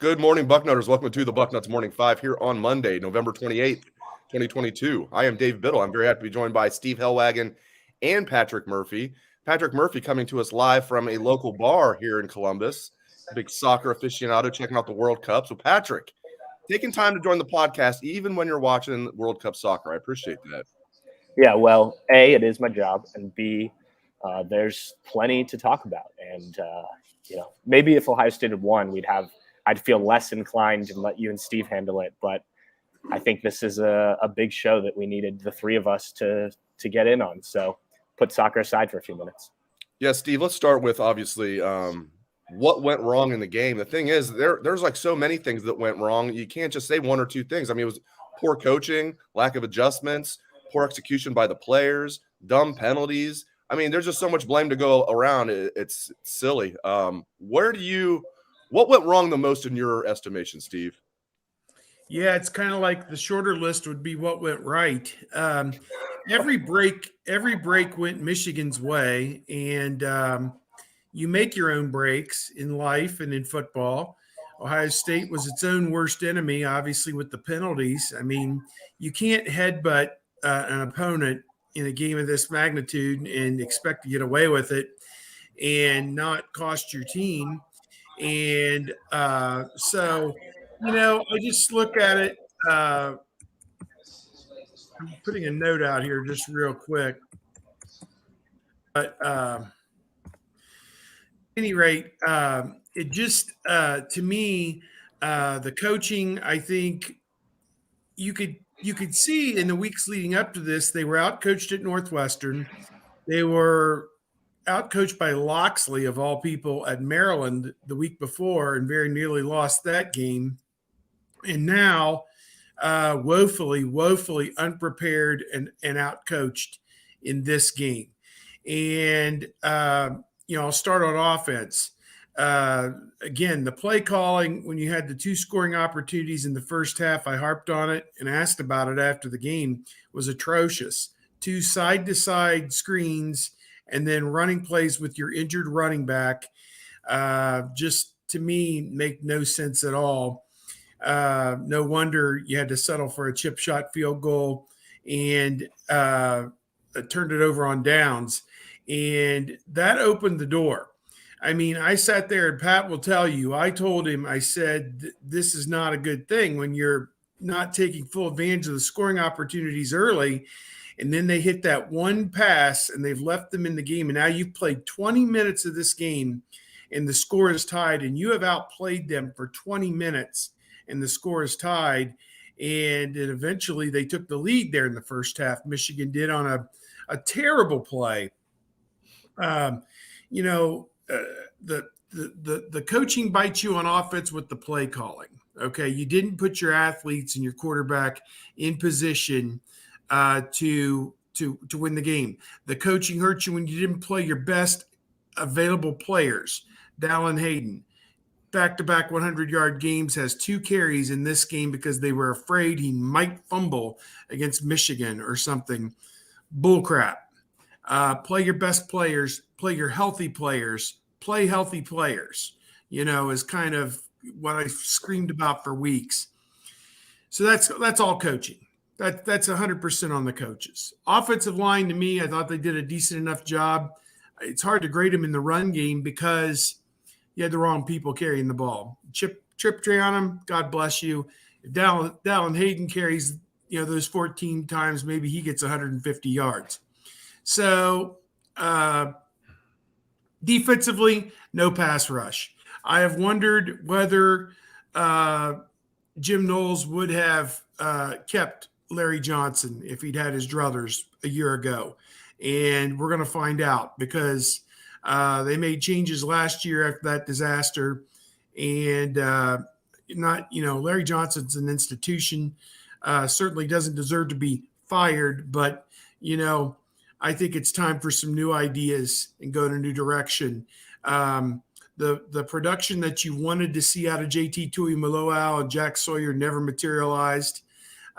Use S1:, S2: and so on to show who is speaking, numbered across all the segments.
S1: Good morning, Bucknutters. Welcome to the Bucknuts Morning 5 here on Monday, November 28th, 2022. I am Dave Biddle. I'm very happy to be joined by Steve Hellwagon and Patrick Murphy. Patrick Murphy coming to us live from a local bar here in Columbus, big soccer aficionado checking out the World Cup. So, Patrick, taking time to join the podcast even when you're watching World Cup soccer. I appreciate that.
S2: Yeah, well, A, it is my job, and B, there's plenty to talk about. And, maybe if Ohio State had won, I'd feel less inclined to let you and Steve handle it. But I think this is a big show that we needed the three of us to get in on. So put soccer aside for a few minutes.
S1: Yeah, Steve, let's start with obviously what went wrong in the game. The thing is, there's like so many things that went wrong. You can't just say one or two things. I mean, it was poor coaching, lack of adjustments, poor execution by the players, dumb penalties. I mean, there's just so much blame to go around. It's silly. What went wrong the most in your estimation, Steve?
S3: Yeah, it's kind of like the shorter list would be what went right. Every break went Michigan's way, and you make your own breaks in life and in football. Ohio State was its own worst enemy, obviously, with the penalties. I mean, you can't headbutt an opponent in a game of this magnitude and expect to get away with it and not cost your team. And so, I just look at it. I'm putting a note out here just real quick. But at any rate, it just, to me, the coaching, I think you could see in the weeks leading up to this, they were outcoached at Northwestern. They were outcoached by Loxley, of all people, at Maryland the week before and very nearly lost that game. And now woefully unprepared and outcoached in this game. And, I'll start on offense. Again, the play calling, when you had the two scoring opportunities in the first half, I harped on it and asked about it after the game, was atrocious. Two side-to-side screens and then running plays with your injured running back, just to me make no sense at all. No wonder you had to settle for a chip shot field goal and turned it over on downs. And that opened the door. I mean, I sat there, and Pat will tell you, I told him, I said, this is not a good thing when you're not taking full advantage of the scoring opportunities early. And then they hit that one pass and they've left them in the game. And now you've played 20 minutes of this game and the score is tied, and you have outplayed them for 20 minutes and the score is tied. And then eventually they took the lead there in the first half. Michigan did on a terrible play. The coaching bites you on offense with the play calling. Okay. You didn't put your athletes and your quarterback in position to win the game. The coaching hurt you when you didn't play your best available players. Dallin Hayden, back-to-back 100-yard games, has 2 carries in this game because they were afraid he might fumble against Michigan or something. Bullcrap. Play your best players, play your healthy players, play healthy players, is kind of what I screamed about for weeks. So that's all coaching. That's 100% on the coaches. Offensive line, to me, I thought they did a decent enough job. It's hard to grade them in the run game because you had the wrong people carrying the ball. Trip tray on them, God bless you. If Dallin Hayden carries, those 14 times, maybe he gets 150 yards. So defensively, no pass rush. I have wondered whether Jim Knowles would have kept Larry Johnson if he'd had his druthers a year ago. And we're going to find out because they made changes last year after that disaster. And Larry Johnson's an institution, certainly doesn't deserve to be fired. But, I think it's time for some new ideas and go in a new direction. The production that you wanted to see out of JT Tuimoloau and Jack Sawyer never materialized.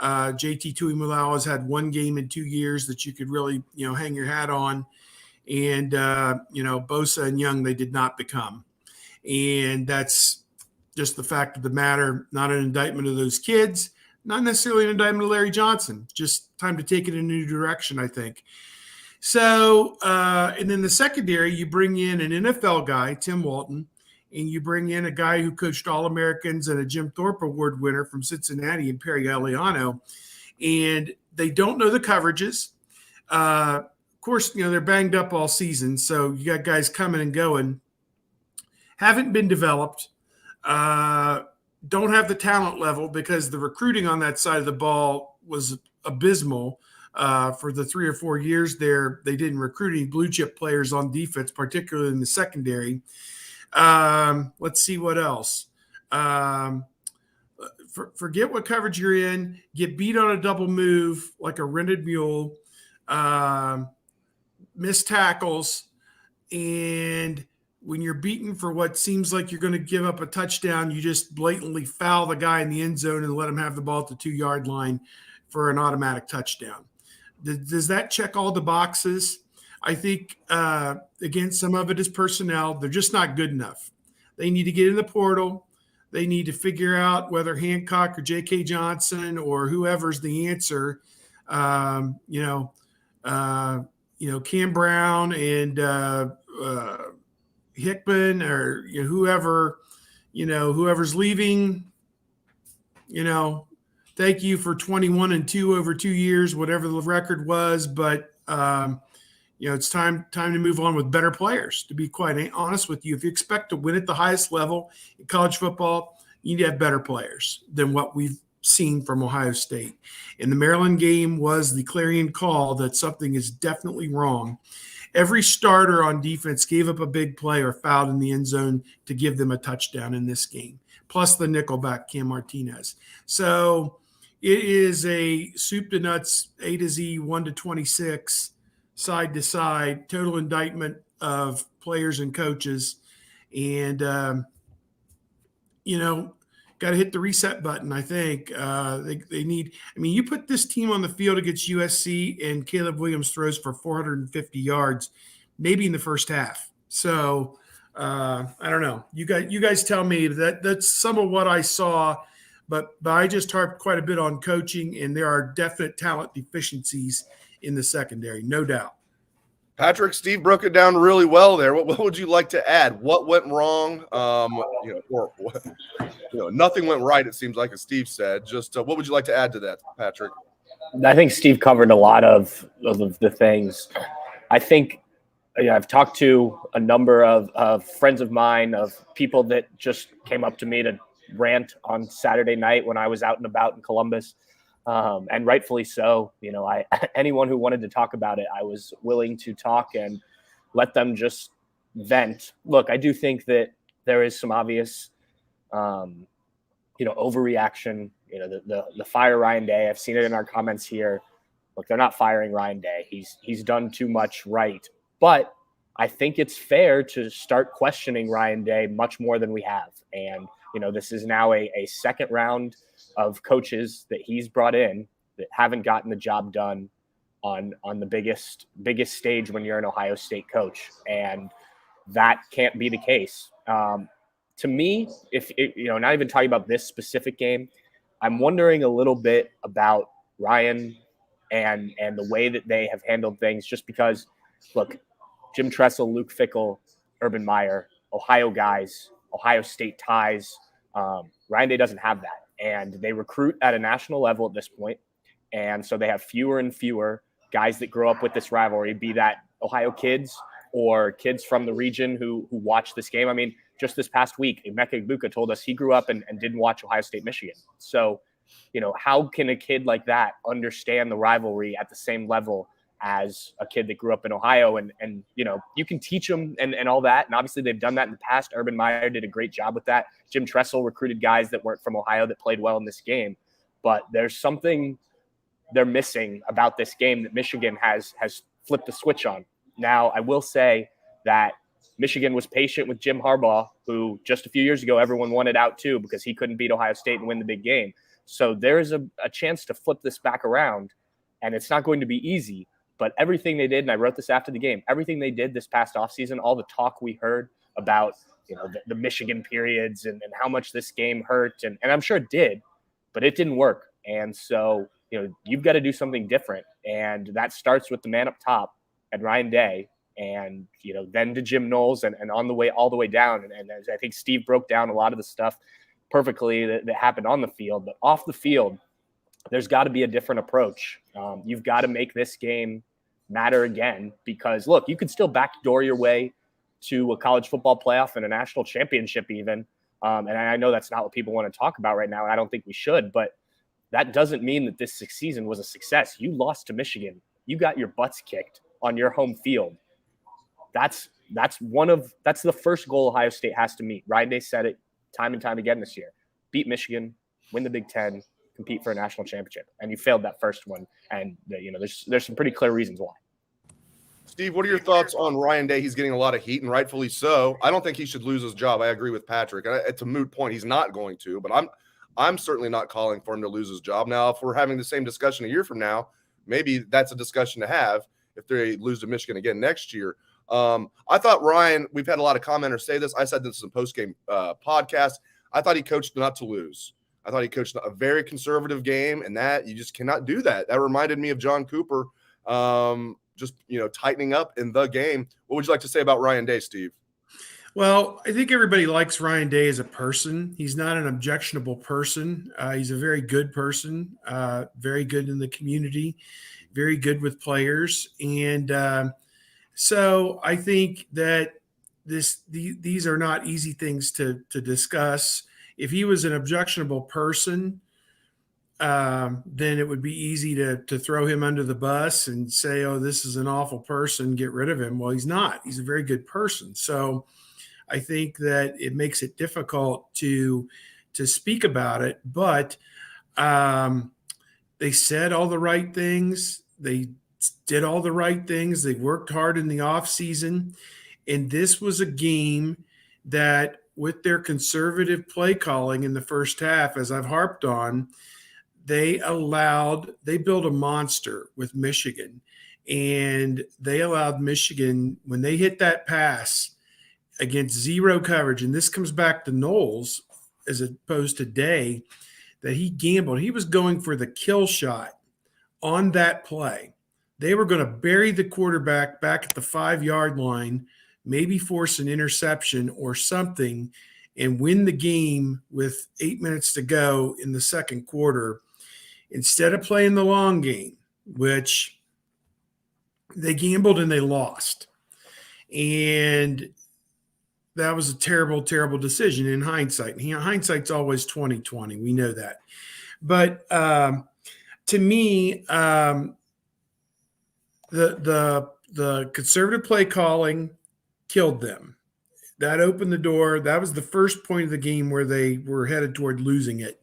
S3: JT Tuimoloau has had one game in 2 years that you could really, hang your hat on. And, Bosa and Young, they did not become. And that's Just the fact of the matter, not an indictment of those kids, not necessarily an indictment of Larry Johnson. Just time to take it in a new direction, I think. So, and then the secondary, you bring in an NFL guy, Tim Walton, and you bring in a guy who coached All-Americans and a Jim Thorpe Award winner from Cincinnati, and Perry Galeano, and they don't know the coverages. Of course, they're banged up all season, so you got guys coming and going. Haven't been developed. Don't have the talent level because the recruiting on that side of the ball was abysmal. For the 3 or 4 years there, they didn't recruit any blue chip players on defense, particularly in the secondary. Let's see what else. Forget what coverage you're in. Get beat on a double move like a rented mule. Miss tackles. And when you're beaten for what seems like you're going to give up a touchdown, you just blatantly foul the guy in the end zone and let him have the ball at the 2-yard line for an automatic touchdown. Does that check all the boxes? I think, again, some of it is personnel. They're just not good enough. They need to get in the portal. They need to figure out whether Hancock or J.K. Johnson or whoever's the answer, Cam Brown and Hickman or whoever's leaving, thank you for 21-2 over 2 years, whatever the record was. But, it's time to move on with better players, to be quite honest with you. If you expect to win at the highest level in college football, you need to have better players than what we've seen from Ohio State. And the Maryland game was the clarion call that something is definitely wrong. Every starter on defense gave up a big play or fouled in the end zone to give them a touchdown in this game, plus the nickelback Cam Martinez. So it is a soup to nuts, A to Z, 1 to 26, side to side, total indictment of players and coaches. And, got to hit the reset button, I think. They need – you put this team on the field against USC and Caleb Williams throws for 450 yards, maybe in the first half. So, I don't know. You guys tell me. That's some of what I saw, but I just harped quite a bit on coaching, and there are definite talent deficiencies in the secondary, no doubt.
S1: Patrick, Steve broke it down really well there. What would you like to add? What went wrong? Nothing went right, it seems like, as Steve said. Just what would you like to add to that, Patrick?
S2: I think Steve covered a lot of the things. I think I've talked to a number of friends of mine, of people that just came up to me to rant on Saturday night when I was out and about in Columbus. And rightfully so. Anyone who wanted to talk about it, I was willing to talk and let them just vent. Look, I do think that there is some obvious, overreaction. The fire Ryan Day. I've seen it in our comments here. Look, they're not firing Ryan Day. He's done too much right. But I think it's fair to start questioning Ryan Day much more than we have. And this is now a second round of coaches that he's brought in that haven't gotten the job done on the biggest stage when you're an Ohio State coach. And that can't be the case. To me, not even talking about this specific game, I'm wondering a little bit about Ryan and the way that they have handled things, just because, look, Jim Tressel, Luke Fickell, Urban Meyer, Ohio guys, Ohio State ties. Ryan Day doesn't have that. And they recruit at a national level at this point. And so they have fewer and fewer guys that grow up with this rivalry, be that Ohio kids or kids from the region who watch this game. Just this past week, Emeka Egbuka told us he grew up and didn't watch Ohio State, Michigan. So, how can a kid like that understand the rivalry at the same level as a kid that grew up in Ohio? And you can teach them and all that. And obviously they've done that in the past. Urban Meyer did a great job with that. Jim Tressel recruited guys that weren't from Ohio that played well in this game. But there's something they're missing about this game that Michigan has flipped the switch on. Now, I will say that Michigan was patient with Jim Harbaugh, who just a few years ago everyone wanted out too because he couldn't beat Ohio State and win the big game. So there is a chance to flip this back around, and it's not going to be easy. But everything they did, and I wrote this after the game, everything they did this past offseason, all the talk we heard about the Michigan periods and how much this game hurt. And I'm sure it did, but it didn't work. And so, you've got to do something different. And that starts with the man up top and Ryan Day, and, then to Jim Knowles and on the way, all the way down. And as I think Steve broke down a lot of the stuff perfectly that happened on the field, but off the field, there's got to be a different approach. You've got to make this game matter again, because look, you could still backdoor your way to a college football playoff and a national championship even. And I know that's not what people want to talk about right now, and I don't think we should, but that doesn't mean that this season was a success. You lost to Michigan. You got your butts kicked on your home field. That's the first goal Ohio State has to meet. Ryan Day said it time and time again this year. Beat Michigan, win the Big Ten, compete for a national championship. And you failed that first one. And there's some pretty clear reasons why.
S1: Steve, what are your thoughts on Ryan Day? He's getting a lot of heat, and rightfully so. I don't think he should lose his job. I agree with Patrick. It's a moot point. He's not going to, but I'm certainly not calling for him to lose his job. Now, if we're having the same discussion a year from now, maybe that's a discussion to have if they lose to Michigan again next year. I thought Ryan, we've had a lot of commenters say this. I said this in a post-game podcast. I thought he coached not to lose. I thought he coached a very conservative game, and that you just cannot do that. That reminded me of John Cooper, just tightening up in the game. What would you like to say about Ryan Day, Steve?
S3: Well, I think everybody likes Ryan Day as a person. He's not an objectionable person. He's a very good person, very good in the community, very good with players. And so I think that these are not easy things to discuss. If he was an objectionable person, then it would be easy to throw him under the bus and say, oh, this is an awful person, get rid of him. Well, he's not. He's a very good person. So I think that it makes it difficult to speak about it. But they said all the right things. They did all the right things. They worked hard in the offseason. And this was a game that, with their conservative play calling in the first half, as I've harped on, they built a monster with Michigan. And they allowed Michigan, when they hit that pass against zero coverage, and this comes back to Knowles as opposed to Day, that he gambled. He was going for the kill shot on that play. They were going to bury the quarterback back at the 5-yard line, maybe force an interception or something, and win the game with 8 minutes to go in the second quarter, instead of playing the long game, which they gambled and they lost. And that was a terrible, terrible decision in hindsight. Hindsight's always 20/20. We know that. But to me, the conservative play calling killed them. That opened the door. That was the first point of the game where they were headed toward losing it.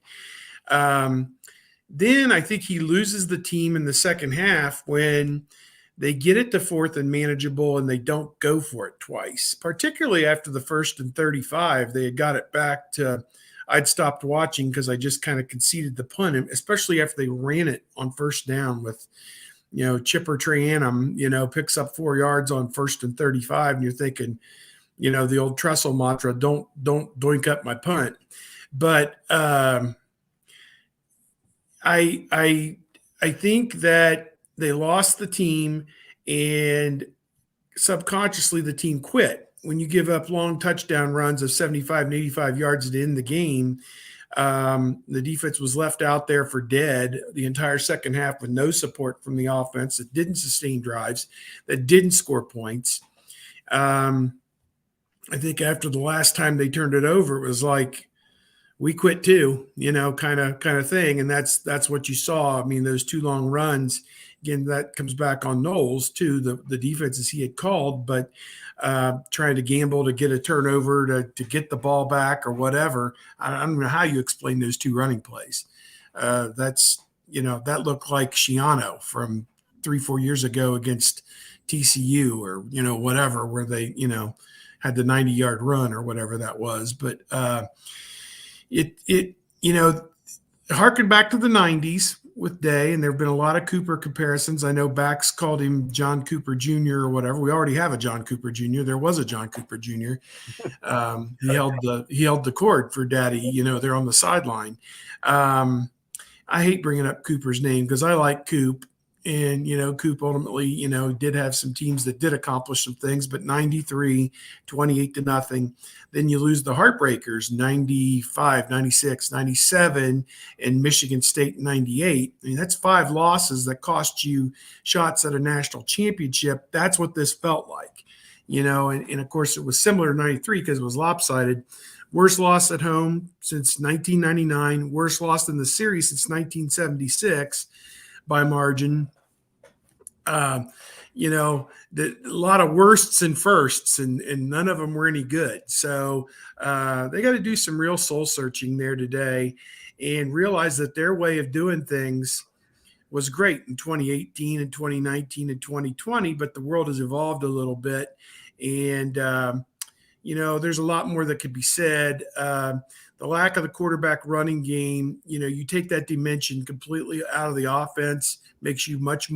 S3: Then I think he loses the team in the second half when they get it to fourth and manageable and they don't go for it twice, particularly after the 1st and 35. They had got it back to – I'd stopped watching because I just kind of conceded the punt, especially after they ran it on first down with, Chipper Trianum, picks up 4 yards on 1st and 35, and you're thinking, the old Tressel mantra, don't doink up my punt. But I think that they lost the team, and subconsciously the team quit. When you give up long touchdown runs of 75 and 85 yards to end the game, the defense was left out there for dead the entire second half with no support from the offense that didn't sustain drives, that didn't score points. I think after the last time they turned it over, it was like, we quit too, kind of thing. And that's what you saw. I mean, those 2 long runs, again, that comes back on Knowles too, the defenses he had called, but trying to gamble to get a turnover to get the ball back or whatever. I don't know how you explain those 2 running plays. That looked like Shiano from 3-4 years ago against TCU or, whatever, where they, had the 90-yard run or whatever that was. But it harkened back to the 90s with Day, and there have been a lot of Cooper comparisons. I know Bax called him John Cooper Jr. or whatever. We already have a John Cooper Jr. There was a John Cooper Jr. He held the cord for Daddy, there on the sideline. I hate bringing up Cooper's name because I like Coop. And, Coop ultimately, did have some teams that did accomplish some things, but 93, 28-0. Then you lose the Heartbreakers, 95, 96, 97, and Michigan State 98. I mean, that's 5 losses that cost you shots at a national championship. That's what this felt like, and of course it was similar to 93 because it was lopsided. Worst loss at home since 1999, worst loss in the series since 1976. By margin, a lot of worsts and firsts, and none of them were any good. So they got to do some real soul searching there today, and realize that their way of doing things was great in 2018 and 2019 and 2020, but the world has evolved a little bit, and there's a lot more that could be said. The lack of the quarterback running game, you take that dimension completely out of the offense, makes you much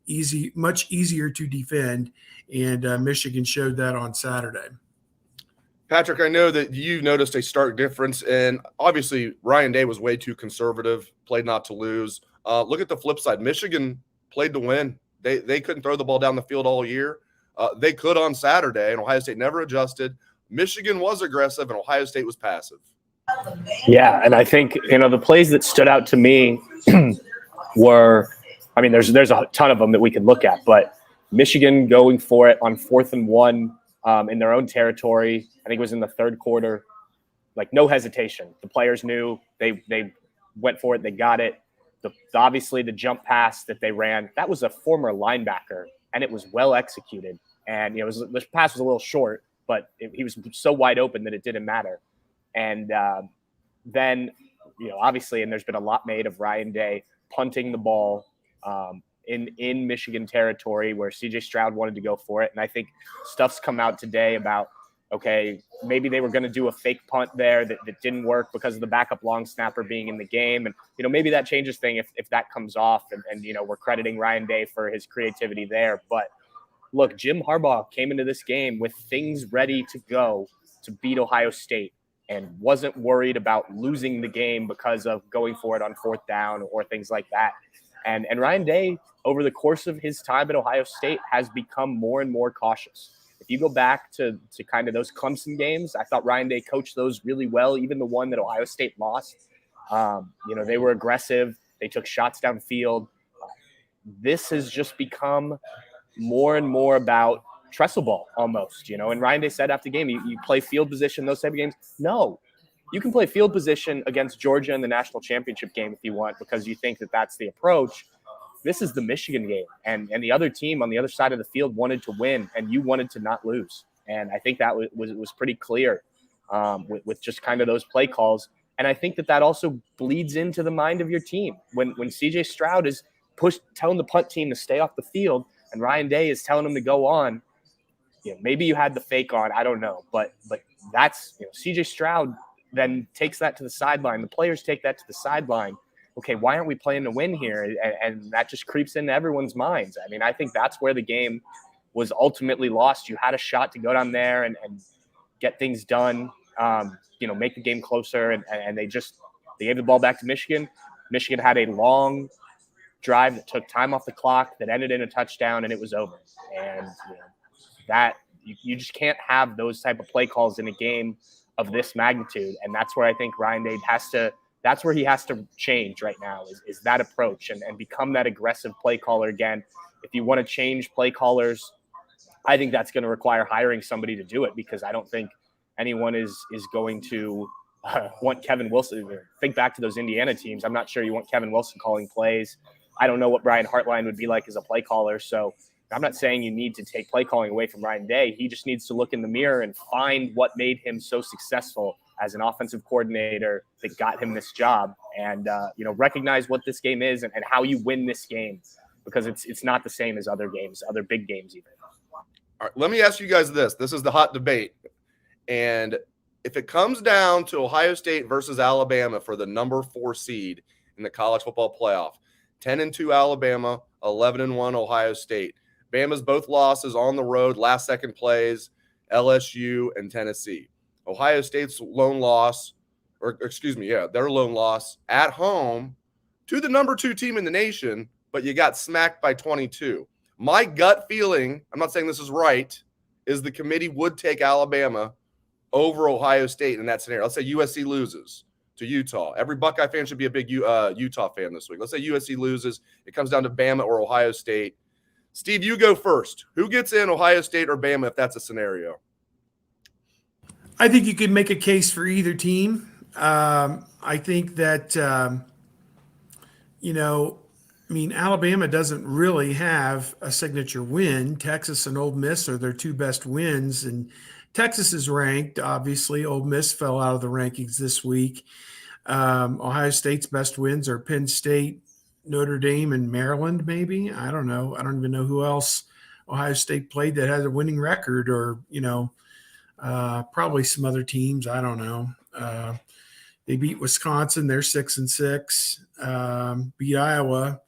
S3: easier to defend. And Michigan showed that on Saturday.
S1: Patrick, I know that you noticed a stark difference, and obviously Ryan Day was way too conservative, played not to lose. Look at the flip side. Michigan played to win. They couldn't throw the ball down the field all year. They could on Saturday, and Ohio State never adjusted. Michigan was aggressive, and Ohio State was passive.
S2: Yeah, and I think the plays that stood out to me were, there's a ton of them that we could look at, but Michigan going for it on 4th and 1 in their own territory. I think it was in the third quarter. Like, no hesitation. The players knew they went for it. They got it. Obviously, the jump pass that they ran, that was a former linebacker, and it was well executed. And the pass was a little short, but he was so wide open that it didn't matter. And then, obviously, and there's been a lot made of Ryan Day punting the ball in Michigan territory where C.J. Stroud wanted to go for it. And I think stuff's come out today about, okay, maybe they were going to do a fake punt there that didn't work because of the backup long snapper being in the game. And, maybe that changes things if that comes off. And we're crediting Ryan Day for his creativity there. But, look, Jim Harbaugh came into this game with things ready to go to beat Ohio State, and wasn't worried about losing the game because of going for it on 4th down or things like that. And Ryan Day, over the course of his time at Ohio State, has become more and more cautious. If you go back to kind of those Clemson games, I thought Ryan Day coached those really well, even the one that Ohio State lost. They were aggressive. They took shots downfield. This has just become more and more about trestle ball almost, and Ryan Day said after the game, you play field position, those type of games. No, you can play field position against Georgia in the national championship game if you want, because you think that that's the approach. This is the Michigan game, and the other team on the other side of the field wanted to win, and you wanted to not lose. And I think that was pretty clear with just kind of those play calls. And I think that also bleeds into the mind of your team. When C.J. Stroud is telling the punt team to stay off the field, and Ryan Day is telling them to go on, maybe you had the fake on, I don't know, but that's C.J. Stroud then takes that to the sideline. The players take that to the sideline. Okay, why aren't we playing to win here? And that just creeps into everyone's minds. I think that's where the game was ultimately lost. You had a shot to go down there and get things done, make the game closer, and they gave the ball back to Michigan. Michigan had a long drive that took time off the clock that ended in a touchdown, and it was over. And that you just can't have those type of play calls in a game of this magnitude. And that's where I think Ryan Day that's where he has to change right now is that approach and become that aggressive play caller again. If you want to change play callers, I think that's going to require hiring somebody to do it, because I don't think anyone is going to want Kevin Wilson. Think back to those Indiana teams. I'm not sure you want Kevin Wilson calling plays. I don't know what Brian Hartline would be like as a play caller. So I'm not saying you need to take play calling away from Ryan Day. He just needs to look in the mirror and find what made him so successful as an offensive coordinator that got him this job, and recognize what this game is and how you win this game, because it's not the same as other games, other big games even.
S1: All right, let me ask you guys this. This is the hot debate. And if it comes down to Ohio State versus Alabama for the number 4 seed in the college football playoff, 10-2 Alabama, 11-1 Ohio State. Bama's both losses on the road, last second plays, LSU and Tennessee. Ohio State's lone loss, their lone loss at home to the number 2 team in the nation, but you got smacked by 22. My gut feeling, I'm not saying this is right, is the committee would take Alabama over Ohio State in that scenario. Let's say USC loses to Utah. Every Buckeye fan should be a big Utah fan this week. Let's say USC loses. It comes down to Bama or Ohio State. Steve, you go first. Who gets in, Ohio State or Bama, if that's a scenario?
S3: I think you could make a case for either team. I think that, Alabama doesn't really have a signature win. Texas and Ole Miss are their 2 best wins, and Texas is ranked. Obviously, Ole Miss fell out of the rankings this week. Ohio State's best wins are Penn State, Notre Dame, and Maryland, maybe. I don't know. I don't even know who else Ohio State played that has a winning record, or, probably some other teams. I don't know. They beat Wisconsin. They're 6-6. Beat Iowa.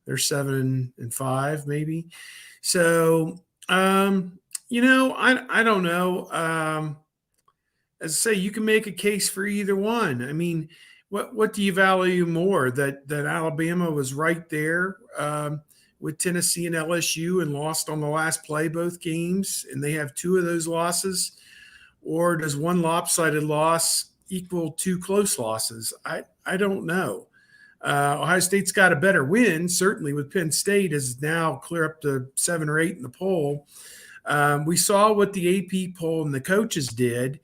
S3: They're 7-5, maybe. So, I don't know. As I say, you can make a case for either one. I mean, what do you value more? That Alabama was right there with Tennessee and LSU and lost on the last play both games, and they have 2 of those losses? Or does one lopsided loss equal 2 close losses? I don't know. Ohio State's got a better win, certainly, with Penn State is now clear up to 7 or 8 in the poll. We saw what the AP poll and the coaches did.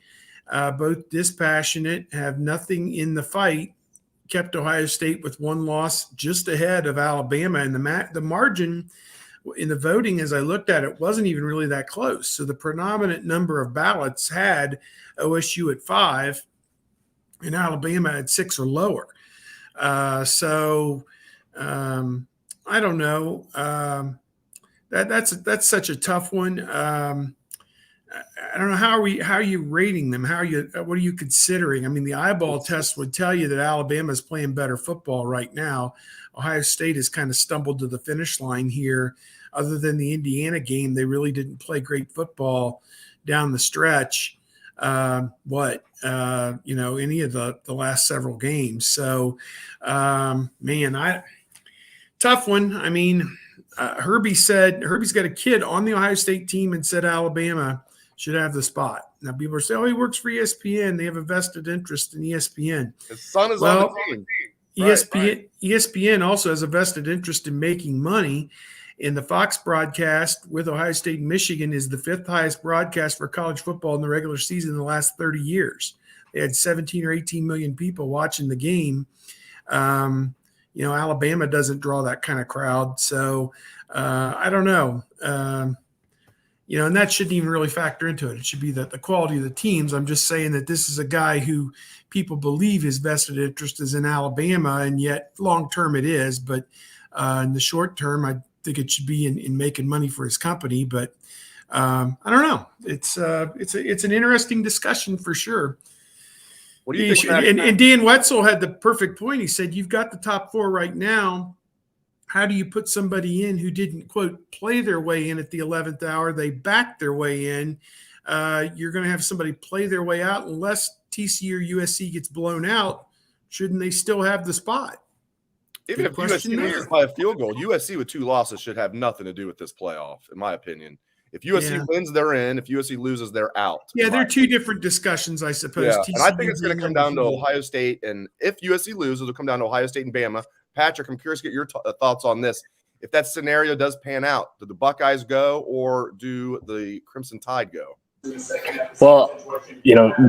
S3: Both dispassionate, have nothing in the fight, kept Ohio State with 1 loss just ahead of Alabama. And the margin in the voting, as I looked at it, wasn't even really that close. So the predominant number of ballots had OSU at 5 and Alabama at 6 or lower. I don't know. That's such a tough one. I don't know how are you rating them? What are you considering? I mean, the eyeball test would tell you that Alabama is playing better football right now. Ohio State has kind of stumbled to the finish line here. Other than the Indiana game, they really didn't play great football down the stretch. Any of the last several games. So, tough one. I mean, Herbie's got a kid on the Ohio State team and said Alabama should have the spot. Now people are saying, he works for ESPN. They have a vested interest in ESPN.
S1: His son is on the team.
S3: ESPN also has a vested interest in making money. And the Fox broadcast with Ohio State and Michigan is the 5th highest broadcast for college football in the regular season in the last 30 years. They had 17 or 18 million people watching the game. Alabama doesn't draw that kind of crowd. So I don't know. And that shouldn't even really factor into it. It should be the quality of the teams. I'm just saying that this is a guy who people believe his vested interest is in Alabama, and yet long-term it is. But in the short term, I think it should be in making money for his company. But I don't know. It's an interesting discussion for sure.
S1: What do you think?
S3: And Dan Wetzel had the perfect point. He said, you've got the top 4 right now. How do you put somebody in who didn't, quote, play their way in at the 11th hour? They backed their way in. You're going to have somebody play their way out unless TCU or USC gets blown out. Shouldn't they still have the spot?
S1: Even if USC loses by a field goal, USC with 2 losses should have nothing to do with this playoff, in my opinion. If USC wins, they're in. If USC loses, they're out.
S3: Yeah, they're 2 different discussions, I suppose.
S1: Yeah. And I think it's going to come down to Ohio State. And if USC loses, it'll come down to Ohio State and Bama. Patrick, I'm curious to get your thoughts on this. If that scenario does pan out, do the Buckeyes go or do the Crimson Tide go?
S2: Well,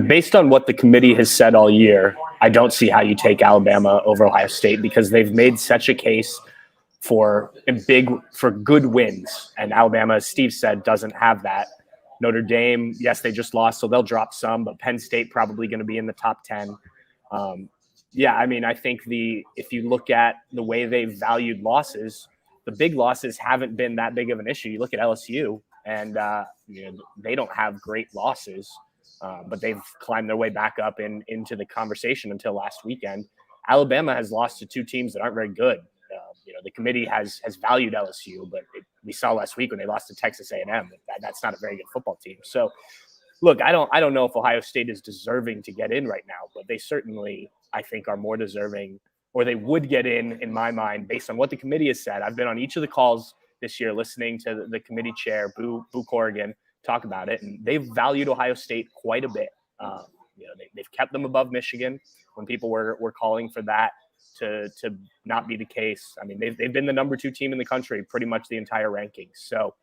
S2: based on what the committee has said all year, I don't see how you take Alabama over Ohio State because they've made such a case for good wins. And Alabama, as Steve said, doesn't have that. Notre Dame, yes, they just lost, so they'll drop some, but Penn State probably going to be in the top 10. I think if you look at the way they've valued losses, the big losses haven't been that big of an issue. You look at LSU, and they don't have great losses, but they've climbed their way back up into the conversation until last weekend. Alabama has lost to 2 teams that aren't very good. The committee has valued LSU, but we saw last week when they lost to Texas A&M that's not a very good football team. So, look, I don't know if Ohio State is deserving to get in right now, but they certainly, I think, are more deserving, or they would get in my mind, based on what the committee has said. I've been on each of the calls this year listening to the committee chair, Boo Corrigan, talk about it, and they've valued Ohio State quite a bit. They've kept them above Michigan when people were calling for that to not be the case. I mean, they've been the number 2 team in the country pretty much the entire rankings. So,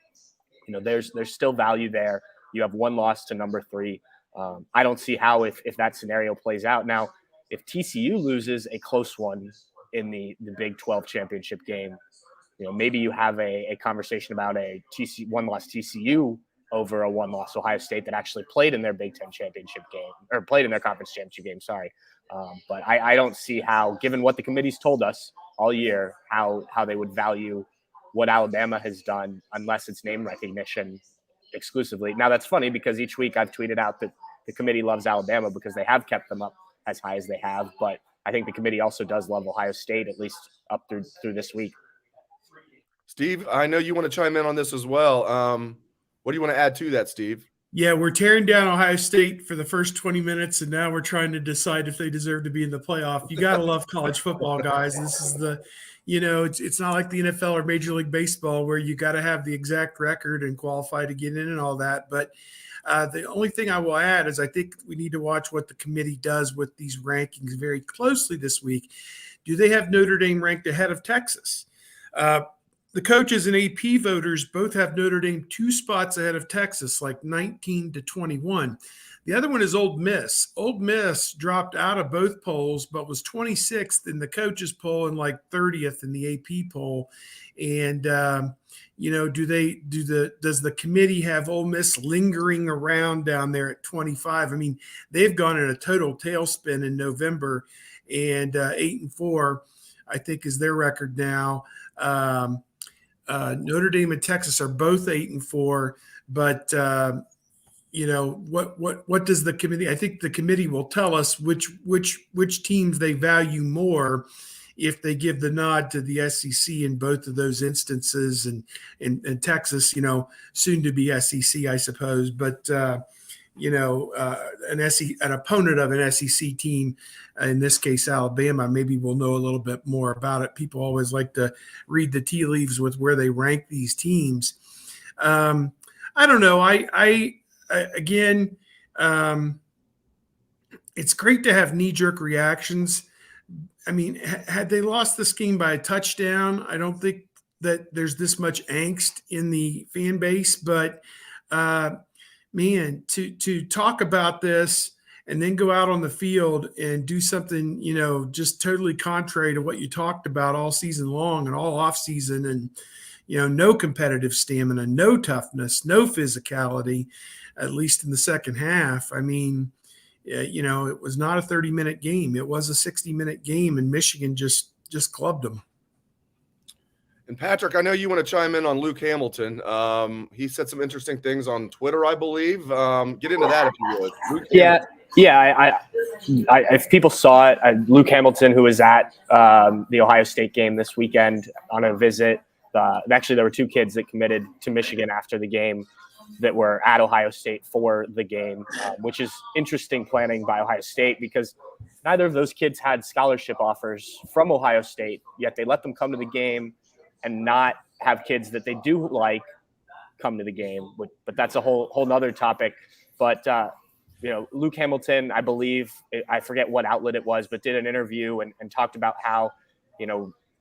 S2: there's still value there. You have one loss to number 3. I don't see how, if that scenario plays out. Now, if TCU loses a close one in the Big 12 championship game, maybe you have a conversation about a one-loss TCU over a one-loss Ohio State that actually played in their Big 10 championship game, or played in their conference championship game. Sorry. But I don't see how, given what the committee's told us all year, how they would value what Alabama has done unless it's name recognition exclusively. Now, that's funny because each week I've tweeted out that the committee loves Alabama because they have kept them up as high as they have. But I think the committee also does love Ohio State, at least up through this week.
S1: Steve, I know you want to chime in on this as well. What do you want to add to that, Steve?
S3: Yeah, we're tearing down Ohio State for the first 20 minutes, and now we're trying to decide if they deserve to be in the playoff. You got to love college football, guys. This is it's not like the NFL or Major League Baseball where you got to have the exact record and qualify to get in and all that. But the only thing I will add is I think we need to watch what the committee does with these rankings very closely this week. Do they have Notre Dame ranked ahead of Texas? The coaches and AP voters both have Notre Dame 2 spots ahead of Texas, like 19-21. The other one is Ole Miss. Ole Miss dropped out of both polls, but was 26th in the coaches poll and like 30th in the AP poll. And does the committee have Ole Miss lingering around down there at 25? I mean, they've gone in a total tailspin in November, and 8-4, I think, is their record now. Notre Dame and Texas are both 8-4, but what does the committee? I think the committee will tell us which teams they value more if they give the nod to the SEC in both of those instances, and Texas, soon to be SEC, I suppose, but an opponent of an SEC team, in this case Alabama, maybe we'll know a little bit more about it. People always like to read the tea leaves with where they rank these teams. I don't know. Again, it's great to have knee-jerk reactions. I mean, had they lost this game by a touchdown, I don't think that there's this much angst in the fan base, but man, to talk about this and then go out on the field and do something, just totally contrary to what you talked about all season long and all off season, and, no competitive stamina, no toughness, no physicality, at least in the second half. I mean, it was not a 30-minute game. It was a 60-minute game, and Michigan just clubbed them.
S1: And Patrick, I know you want to chime in on Luke Hamilton. He said some interesting things on Twitter, I believe. Get into that if you would.
S2: Yeah. If people saw it, Luke Hamilton, who was at the Ohio State game this weekend on a visit. Actually, there were 2 kids that committed to Michigan after the game that were at Ohio State for the game, which is interesting planning by Ohio State because neither of those kids had scholarship offers from Ohio State, yet they let them come to the game and not have kids that they do like come to the game. But that's a whole nother topic. But, Luke Hamilton, I believe, I forget what outlet it was, but did an interview and talked about how,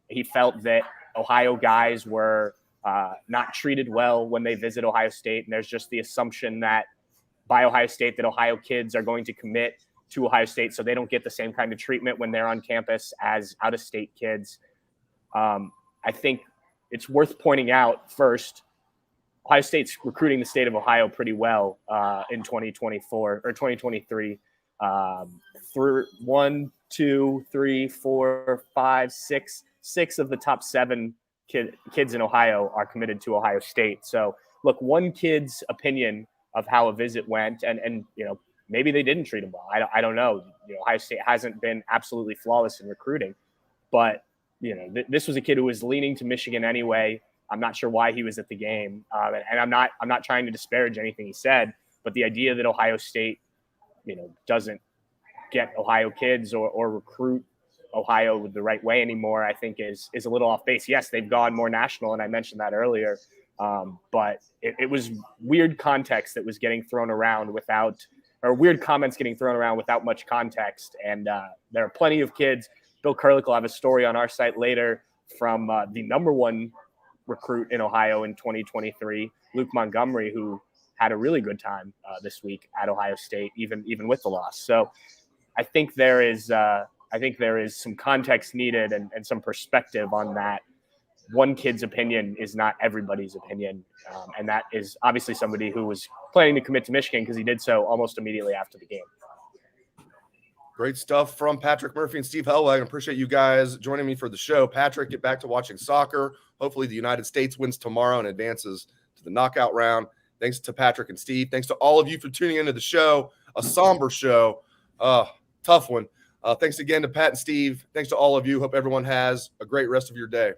S2: he felt that Ohio guys were not treated well when they visit Ohio State. And there's just the assumption that by Ohio State that Ohio kids are going to commit to Ohio State so they don't get the same kind of treatment when they're on campus as out-of-state kids. I think it's worth pointing out first, Ohio State's recruiting the state of Ohio pretty well in 2024 or 2023. Through 1, 2, 3, 4, 5, 6 of the top 7 kids in Ohio are committed to Ohio State. So look, one kid's opinion of how a visit went, and maybe they didn't treat him well. I don't know. Ohio State hasn't been absolutely flawless in recruiting, but this was a kid who was leaning to Michigan anyway. I'm not sure why he was at the game, and I'm not trying to disparage anything he said, but the idea that Ohio State, doesn't get Ohio kids or recruit Ohio the right way anymore, I think is a little off base. Yes, they've gone more national, and I mentioned that earlier, but it was weird context that was getting thrown around weird comments getting thrown around without much context. And there are plenty of kids. Bill Kurlick will have a story on our site later from the number one recruit in Ohio in 2023, Luke Montgomery, who had a really good time this week at Ohio State, even with the loss. So I think there is some context needed and some perspective on that. One kid's opinion is not everybody's opinion. And that is obviously somebody who was planning to commit to Michigan because he did so almost immediately after the game.
S1: Great stuff from Patrick Murphy and Steve Hellwagon. Appreciate you guys joining me for the show. Patrick, get back to watching soccer. Hopefully the United States wins tomorrow and advances to the knockout round. Thanks to Patrick and Steve. Thanks to all of you for tuning into the show. A somber show. Tough one. Thanks again to Pat and Steve. Thanks to all of you. Hope everyone has a great rest of your day.